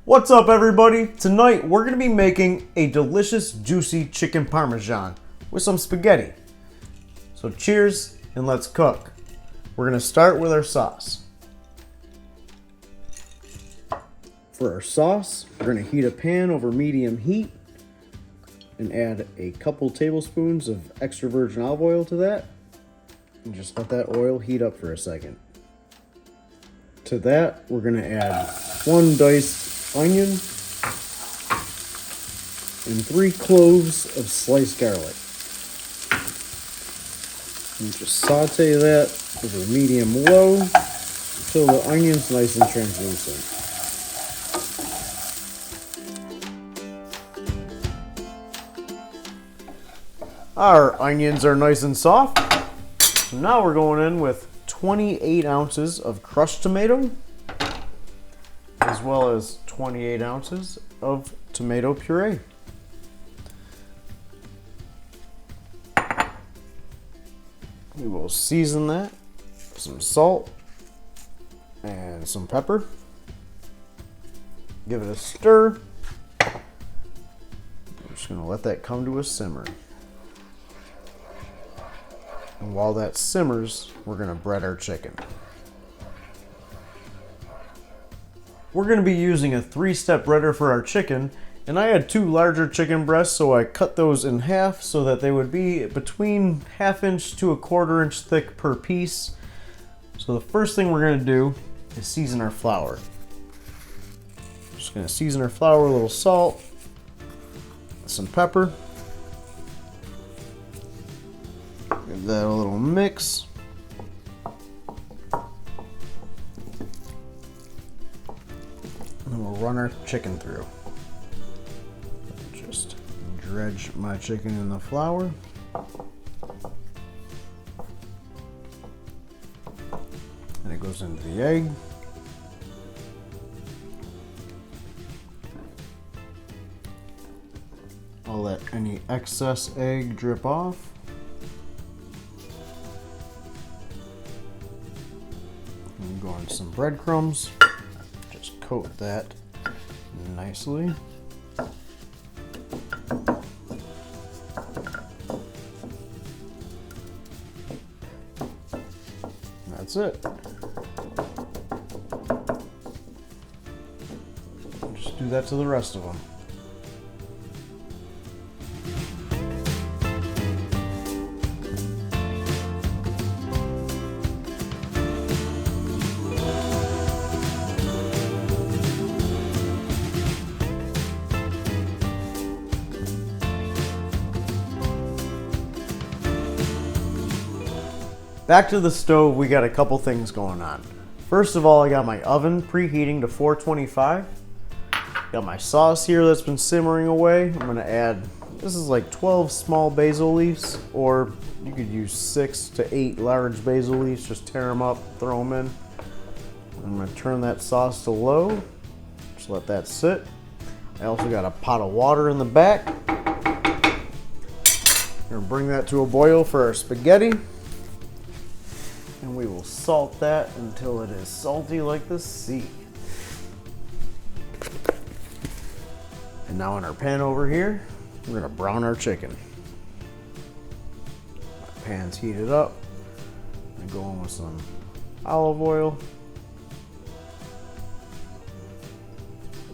What's up, everybody? Tonight we're going to be making a delicious juicy chicken parmesan with some spaghetti. So cheers and let's cook. We're going to start with our sauce. For our sauce, we're going to heat a pan over medium heat and add a couple tablespoons of extra virgin olive oil to that. And just let that oil heat up for a second. To that, we're going to add one diced onion and 3 cloves of sliced garlic. And just saute that over medium-low until the onion's nice and translucent. Our onions are nice and soft. So now we're going in with 28 ounces of crushed tomato, as well as 28 ounces of tomato puree. We will season that with some salt and some pepper. Give it a stir. I'm just going to let that come to a simmer. And while that simmers, we're going to bread our chicken. We're going to be using a 3-step breader for our chicken, and I had 2 larger chicken breasts, so I cut those in half so that they would be between 1/2 inch to 1/4 inch thick per piece. So the first thing we're going to do is season our flour. Just going to season our flour with a little salt, some pepper. Give that a little mix. And we'll run our chicken through. Just dredge my chicken in the flour. And it goes into the egg. I'll let any excess egg drip off. And go on some breadcrumbs. Just coat that nicely. That's it. Just do that to the rest of them. Back to the stove, we got a couple things going on. First of all, I got my oven preheating to 425. Got my sauce here that's been simmering away. I'm gonna add, this is like 12 small basil leaves, or you could use 6 to 8 large basil leaves. Just tear them up, throw them in. I'm gonna turn that sauce to low. Just let that sit. I also got a pot of water in the back. Gonna bring that to a boil for our spaghetti. And we will salt that until it is salty like the sea. And now in our pan over here, we're gonna brown our chicken. My pan's heated up. I'm going with some olive oil.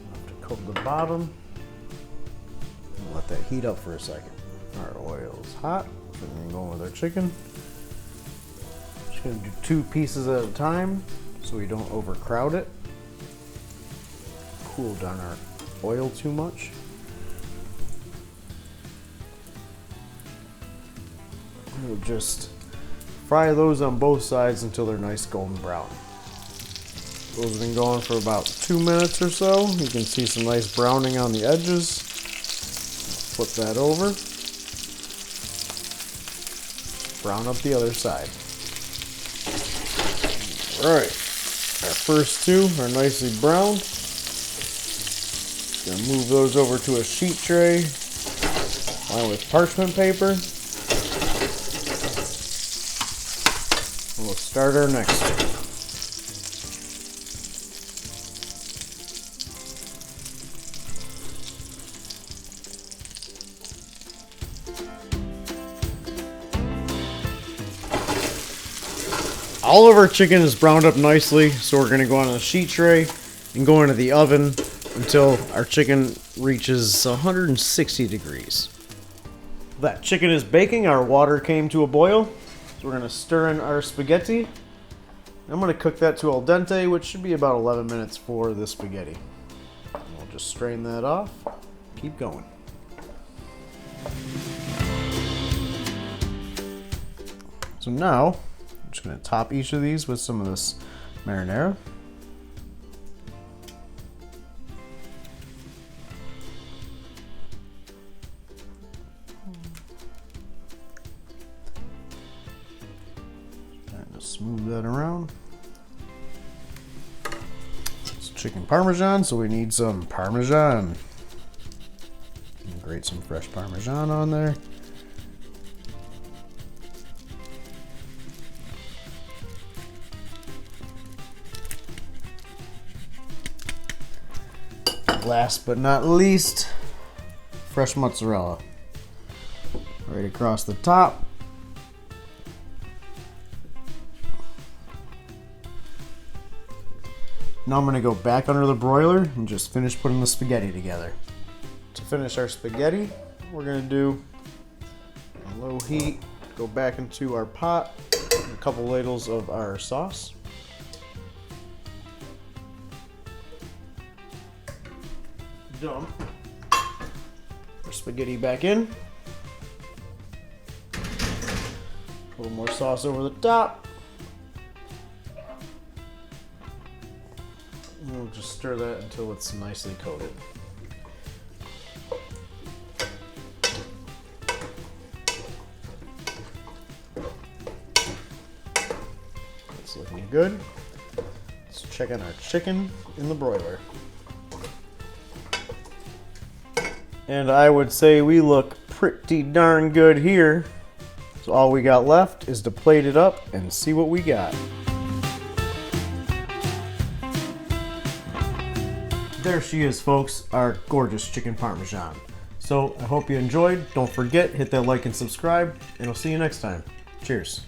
Enough to coat the bottom. And let that heat up for a second. Our oil is hot, so we're gonna go with our chicken. Going to do 2 pieces at a time so we don't overcrowd it. Cool down our oil too much. We'll just fry those on both sides until they're nice golden brown. Those have been going for about 2 minutes or so. You can see some nice browning on the edges. Flip that over. Brown up the other side. Alright, our first 2 are nicely browned. Gonna move those over to a sheet tray lined with parchment paper. And we'll start our next one. all of our chicken is browned up nicely, so we're gonna go on a sheet tray and go into the oven until our chicken reaches 160 degrees. That chicken is baking, our water came to a boil, so we're gonna stir in our spaghetti. I'm gonna cook that to al dente, which should be about 11 minutes for the spaghetti. We'll just strain that off, keep going. So now, I'm just going to top each of these with some of this marinara. And just smooth that around. It's chicken Parmesan, so we need some Parmesan. Grate some fresh Parmesan on there. Last but not least, fresh mozzarella. Right across the top. Now I'm going to go back under the broiler and just finish putting the spaghetti together. To finish our spaghetti, we're going to do a low heat, go back into our pot, a couple ladles of our sauce. Dump our spaghetti back in. A little more sauce over the top. And we'll just stir that until it's nicely coated. It's looking good. Let's check on our chicken in the broiler. And I would say we look pretty darn good here. So all we got left is to plate it up and see what we got. There she is, folks, our gorgeous chicken Parmesan. So I hope you enjoyed. Don't forget, hit that like and subscribe, and I'll see you next time. Cheers.